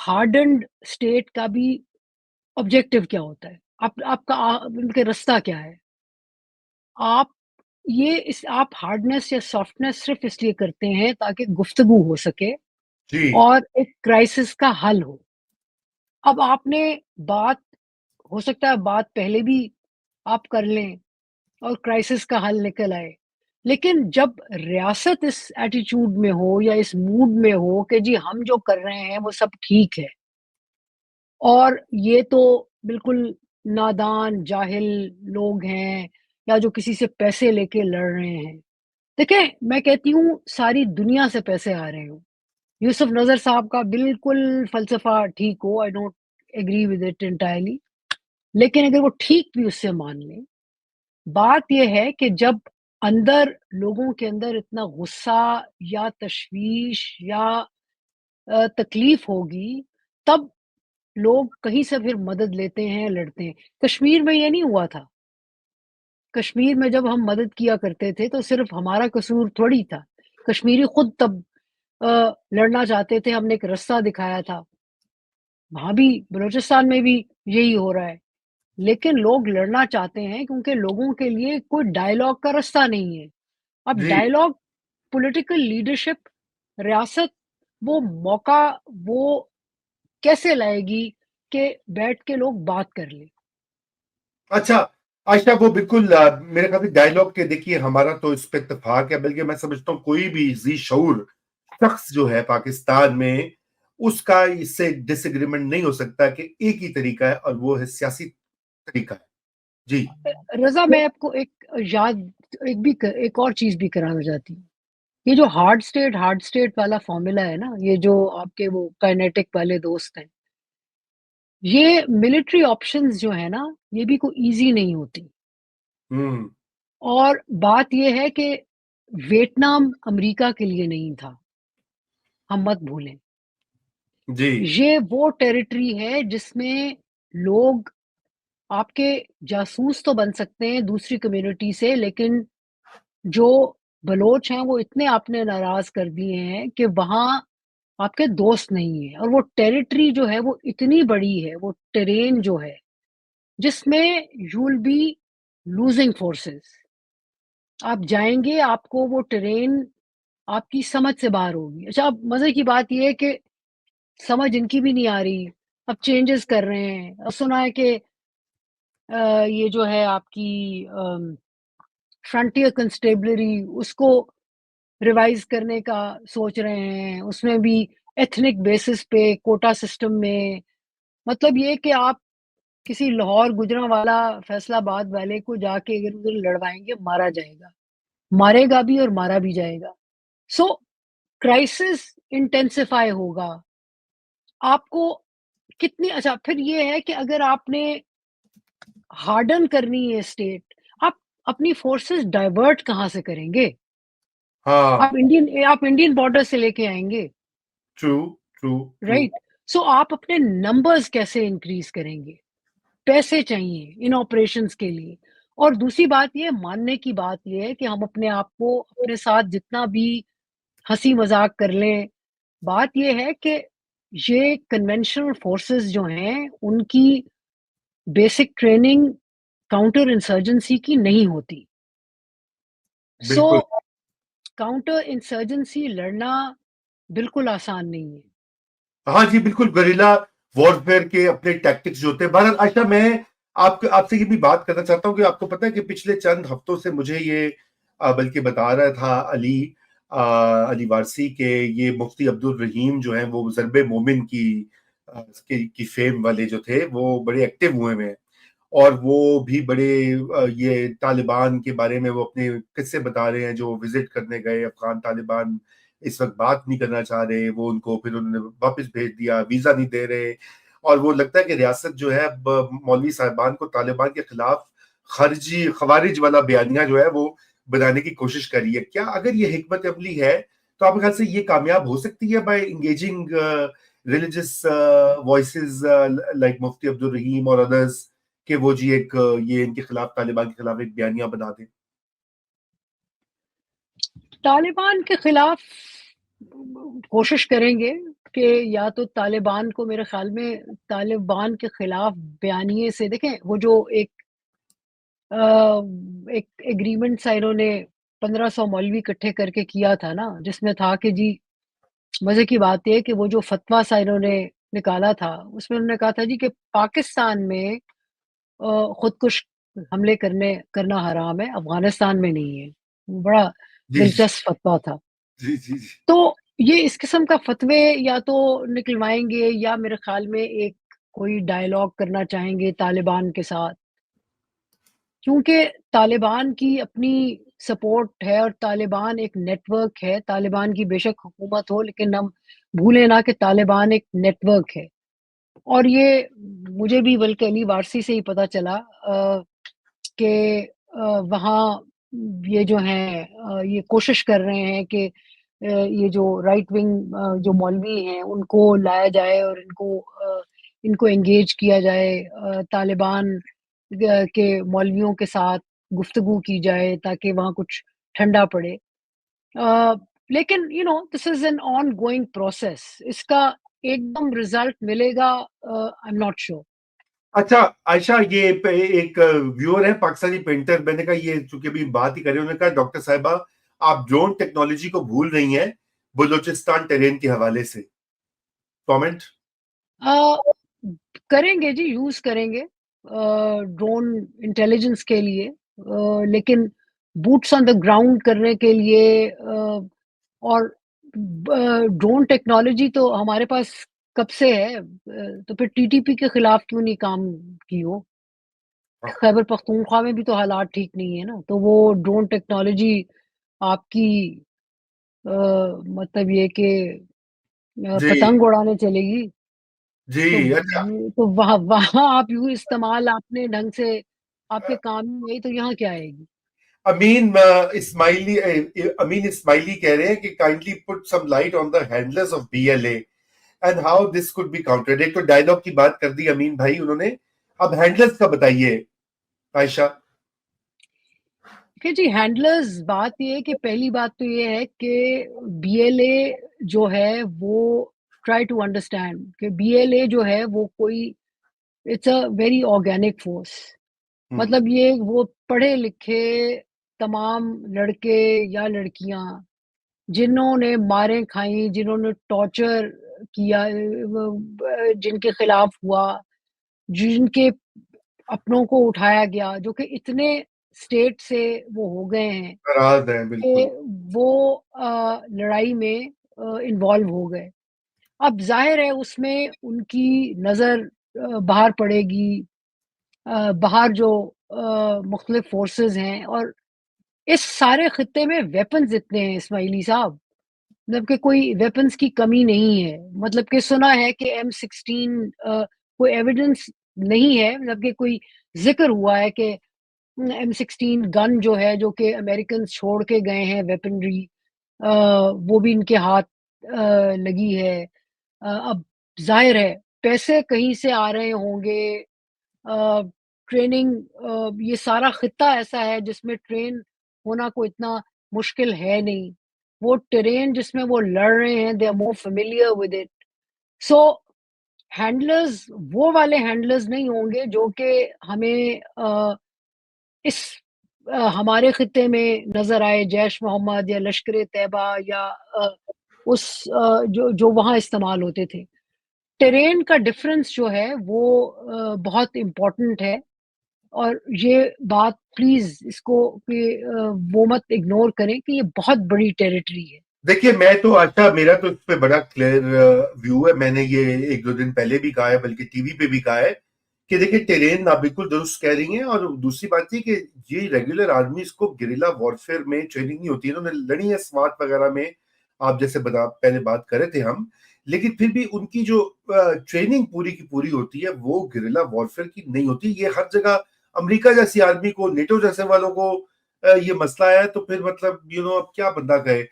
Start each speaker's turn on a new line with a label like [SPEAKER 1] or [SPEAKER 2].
[SPEAKER 1] Hardened state کا بھی objective کیا ہوتا ہے؟ آپ کا کہ رستہ کیا ہے؟ آپ آپ ہارڈنیس یا سافٹنیس صرف اس لیے کرتے ہیں تاکہ گفتگو ہو سکے
[SPEAKER 2] جی
[SPEAKER 1] اور ایک کرائسس کا حل ہو. اب آپ نے بات، ہو سکتا ہے بات پہلے بھی آپ کر لیں اور کرائسس کا حل نکل آئے، لیکن جب ریاست اس ایٹیچیوڈ میں ہو یا اس موڈ میں ہو کہ جی ہم جو کر رہے ہیں وہ سب ٹھیک ہے اور یہ تو بالکل نادان جاہل لوگ ہیں یا جو کسی سے پیسے لے کے لڑ رہے ہیں. دیکھیں میں کہتی ہوں ساری دنیا سے پیسے آ رہے ہوں. یوسف نظر صاحب کا بالکل فلسفہ ٹھیک ہو، I don't agree with it entirely, لیکن اگر وہ ٹھیک بھی اس سے مان لیں، بات یہ ہے کہ جب اندر لوگوں کے اندر اتنا غصہ یا تشویش یا تکلیف ہوگی تب لوگ کہیں سے پھر مدد لیتے ہیں، لڑتے ہیں. کشمیر میں یہ نہیں ہوا تھا. کشمیر میں جب ہم مدد کیا کرتے تھے تو صرف ہمارا قصور تھوڑی تھا. کشمیری خود تب لڑنا چاہتے تھے، ہم نے ایک رستہ دکھایا تھا. وہاں بھی بلوچستان میں بھی یہی ہو رہا ہے. لیکن لوگ لڑنا چاہتے ہیں کیونکہ لوگوں کے لیے کوئی ڈائلاگ کا رستہ نہیں ہے. اب
[SPEAKER 2] جی
[SPEAKER 1] ڈائلاگ، پولیٹیکل لیڈرشپ، ریاست وہ موقع وہ کیسے لائے گی کہ بیٹھ کے لوگ بات کر لیں؟
[SPEAKER 2] اچھا عائشہ، وہ بالکل میرے خیال ڈائلگ کے دیکھیے ہمارا تو اس پہ اتفاق ہے، بلکہ میں سمجھتا ہوں کوئی بھی ذی شعور شخص جو ہے پاکستان میں اس کا اس سے ڈس ایگریمنٹ نہیں ہو سکتا کہ ایک ہی طریقہ ہے اور وہ ہے سیاسی طریقہ ہے. جی
[SPEAKER 1] رضا میں آپ کو ایک اور چیز بھی کرانا چاہتی ہوں. یہ جو ہارڈ سٹیٹ والا فارمولا ہے نا، یہ جو آپ کے وہ کائنیٹک والے دوست ہیں، یہ ملٹری آپشنز جو ہے نا یہ بھی کوئی ایزی نہیں ہوتی.
[SPEAKER 2] ہوں
[SPEAKER 1] اور بات یہ ہے کہ ویتنام امریکہ کے لیے نہیں تھا، ہم مت بھولیں.
[SPEAKER 2] جی
[SPEAKER 1] یہ وہ ٹیریٹری ہے جس میں لوگ آپ کے جاسوس تو بن سکتے ہیں دوسری کمیونٹی سے، لیکن جو بلوچ ہیں وہ اتنے آپ نے ناراض کر دیے ہیں کہ وہاں آپ کے دوست نہیں ہیں. اور وہ ٹیریٹری جو ہے وہ اتنی بڑی ہے، وہ ٹرین جو ہے جس میں you will be losing forces. آپ جائیں گے، آپ کو وہ ٹرین آپ کی سمجھ سے باہر ہوگی. اچھا اب مزے کی بات یہ ہے کہ سمجھ ان کی بھی نہیں آ رہی، اب چینجز کر رہے ہیں. اب سنا ہے کہ یہ جو ہے آپ کی فرنٹیئر کنسٹیبلری اس کو ریوائز کرنے کا سوچ رہے ہیں، اس میں بھی ایتھنک بیسس پہ کوٹا سسٹم میں. مطلب یہ کہ آپ کسی لاہور گجراں والا فیصلہ آباد والے کو جا کے اگر ادھر لڑوائیں گے مارا جائے گا، مارے گا بھی اور مارا بھی جائے گا. سو کرائسس انٹینسیفائی ہوگا. آپ کو کتنی، اچھا پھر یہ ہے کہ اگر آپ نے ہارڈن کرنی ہے اسٹیٹ، آپ اپنی فورسز ڈائیورٹ کہاں سے کریں گے؟
[SPEAKER 2] ہاں
[SPEAKER 1] آپ انڈین بارڈر سے لے کے آئیں گے،
[SPEAKER 2] ٹرو ٹرو ٹرو.
[SPEAKER 1] رائٹ؟ سو آپ اپنے نمبرز کیسے انکریز کریں گے؟ پیسے چاہیے ان آپریشنز کے لیے. اور دوسری بات یہ ماننے کی بات یہ ہے کہ ہم اپنے آپ کو اپنے ساتھ جتنا بھی ہنسی مذاق کر لیں، بات یہ ہے کہ یہ کنونشنل فورسز جو ہیں ان کی بیسک ٹریننگ کاؤنٹر انسرجنسی کی نہیں ہوتی. سو
[SPEAKER 2] بالکل
[SPEAKER 1] کاؤنٹر انسرجنسی لڑنا بالکل آسان نہیں ہے.
[SPEAKER 2] ہاں جی بالکل، گریلا وارفیئر کے اپنے ٹیکٹکس جو ہوتے ہیں. بہرحال عائشہ، میں آپ سے یہ بھی بات کرنا چاہتا ہوں کہ آپ کو پتہ ہے کہ پچھلے چند ہفتوں سے مجھے یہ بلکہ بتا رہا تھا علی وارثی کے یہ مفتی عبدالرحیم جو ہیں وہ ضرب مومن کی فیم والے جو تھے وہ بڑے ایکٹیو ہوئے ہیں، اور وہ بھی بڑے یہ طالبان کے بارے میں وہ اپنے قصے بتا رہے ہیں جو وزٹ کرنے گئے افغان طالبان اس وقت بات نہیں کرنا چاہ رہے، وہ ان کو پھر انہوں نے واپس بھیج دیا، ویزا نہیں دے رہے. اور وہ لگتا ہے کہ ریاست جو ہے اب مولوی صاحبان کو طالبان کے خلاف خوارج والا بیانیہ جو ہے وہ بنانے کی کوشش کری ہے. کیا اگر یہ حکمت عملی ہے تو آپ کے خیال سے یہ کامیاب ہو سکتی ہے by engaging religious voices like Mufti Abdulrahim اور ادرز کہ وہ جی ایک یہ ان کے خلاف طالبان کے خلاف ایک بیانیہ بنا دیں؟
[SPEAKER 1] طالبان کے خلاف کوشش کریں گے کہ یا تو طالبان کو، میرے خیال میں طالبان کے خلاف بیانیے سے دیکھیں، وہ جو ایک ایگریمنٹ سا انہوں نے 1500 مولوی اکٹھے کر کے کیا تھا نا، جس میں تھا کہ جی، مزے کی بات یہ ہے کہ وہ جو فتویٰ سا انہوں نے نکالا تھا، اس میں انہوں نے کہا تھا جی کہ پاکستان میں خود کش حملے کرنا حرام ہے، افغانستان میں نہیں ہے۔ بڑا
[SPEAKER 2] جی
[SPEAKER 1] دلچسپ فتویٰ تھا۔
[SPEAKER 2] جی جی جی
[SPEAKER 1] تو یہ اس قسم کا فتوے یا تو نکلوائیں گے یا میرے خیال میں ایک کوئی ڈائیلاگ کرنا چاہیں گے طالبان کے ساتھ، کیونکہ طالبان کی اپنی سپورٹ ہے اور طالبان ایک نیٹ ورک ہے۔ طالبان کی بے شک حکومت ہو، لیکن ہم بھولیں نہ کہ طالبان ایک نیٹ ورک ہے۔ اور یہ مجھے بھی بلکہ علی وارثی سے ہی پتہ چلا کہ وہاں یہ جو ہیں یہ کوشش کر رہے ہیں کہ یہ جو رائٹ ونگ جو مولوی ہیں ان کو لایا جائے اور ان کو انگیج کیا جائے، طالبان کے مولویوں کے ساتھ گفتگو کی جائے تاکہ وہاں کچھ ٹھنڈا پڑے۔ لیکن this is an ongoing process, اس کا ایک دم رزلٹ ملے گا، آئی ایم ناٹ شیور۔
[SPEAKER 2] اچھا عائشہ، یہ ایک ویور ہے پاکستانی پینٹر، میں نے کہا یہ چونکہ ابھی بات ہی کریں، انہوں نے کہا ڈاکٹر صاحبہ آپ ڈرون ٹیکنالوجی کو بھول رہی ہیں بلوچستان ٹیرین کے حوالے سے، کامنٹ؟
[SPEAKER 1] کریں گے جی، یوز کریں گے ڈرون انٹیلیجنس کے لیے، لیکن بوٹس آن دا گراؤنڈ کرنے کے لیے اور ڈرون ٹیکنالوجی تو ہمارے پاس کب سے ہے، تو پھر ٹی ٹی پی کے خلاف کیوں نہیں کام کی ہو؟ خیبر پختونخوا میں بھی تو حالات ٹھیک نہیں ہے نا، تو وہ ڈرون ٹیکنالوجی آپ کی مطلب یہ کہ
[SPEAKER 2] جی
[SPEAKER 1] پتنگ اڑانے چلے گی،
[SPEAKER 2] جی
[SPEAKER 1] تو
[SPEAKER 2] اچھا،
[SPEAKER 1] تو وہاں آپ یوں استعمال اپنے ڈھنگ سے آپ کے کام میں آئی تو یہاں کیا آئے گی؟
[SPEAKER 2] اسماعیلی امین اسماعیلی کہہ رہے ہیں کہ kindly put some light on the handlers of B L A and how this could be countered. ایک تو ڈائلگ کی بات کر دی امین بھائی انہوں نے، اب ہینڈلرز کا بتائیے عائشہ۔
[SPEAKER 1] کہ جی ہینڈلرز، بات یہ ہے کہ پہلی بات تو یہ ہے کہ بی ایل اے جو ہے وہ ٹرائی ٹو انڈرسٹینڈ کہ بی ایل اے جو ہے وہ کوئی it's a very organic force, مطلب یہ وہ پڑھے لکھے تمام لڑکے یا لڑکیاں جنہوں نے ماریں کھائیں، جنہوں نے ٹارچر کیا، جن کے خلاف ہوا، جن کے اپنوں کو اٹھایا گیا، جو کہ اتنے اسٹیٹ سے وہ ہو گئے ہیں
[SPEAKER 2] ناراض ہیں
[SPEAKER 1] کہ
[SPEAKER 2] بالکل۔
[SPEAKER 1] وہ لڑائی میں انوالو ہو گئے۔ اب ظاہر ہے اس میں ان کی نظر باہر پڑے گی، باہر جو مختلف فورسز ہیں، اور اس سارے خطے میں ویپنز اتنے ہیں اسماعیلی صاحب، مطلب کہ کوئی ویپنز کی کمی نہیں ہے، مطلب کہ سنا ہے کہ M16 کوئی ایویڈنس نہیں ہے، مطلب کہ کوئی ذکر ہوا ہے کہ M16 گن جو ہے جو کہ امریکنز چھوڑ کے گئے ہیں ویپنری، وہ بھی ان کے ہاتھ لگی ہے۔ اب ظاہر ہے پیسے کہیں سے آ رہے ہوں گے، ٹریننگ، یہ سارا خطہ ایسا ہے جس میں ٹرین ہونا کوئی اتنا مشکل ہے نہیں، وہ ٹرین جس میں وہ لڑ رہے ہیں they are more familiar with it, so handlers وہ والے ہینڈلرز نہیں ہوں گے جو کہ ہمیں اس ہمارے خطے میں نظر آئے، جیش محمد یا لشکر طیبہ یا اس جو وہاں استعمال ہوتے تھے۔ ٹرین کا ڈفرنس جو ہے وہ بہت امپورٹنٹ ہے، اور یہ بات پلیز اس کو کہ وہ مت اگنور کریں کہ یہ بہت بڑی ٹیریٹری ہے۔
[SPEAKER 2] دیکھیے میں تو اچھا، میرا تو اس پہ بڑا کلیئر ویو ہے، میں نے یہ ایک دو دن پہلے بھی کہا ہے، بلکہ ٹی وی پہ بھی کہا ہے کہ دیکھیں ٹیرین آپ بالکل درست کہہ رہی ہیں، اور دوسری بات یہ کہ یہ ریگولر آرمیز کو گریلا وارفیئر میں ٹریننگ نہیں ہوتی ہے، انہوں نے لڑی ہے سوات وغیرہ میں، آپ جیسے پہلے بات کر رہے تھے ہم، لیکن پھر بھی ان کی جو ٹریننگ پوری کی پوری ہوتی ہے وہ گریلا وارفیئر کی نہیں ہوتی۔ یہ ہر جگہ امریکہ جیسی آرمی کو، نیٹو جیسے والوں کو یہ مسئلہ ہے، تو پھر مطلب اب کیا بندہ کہے۔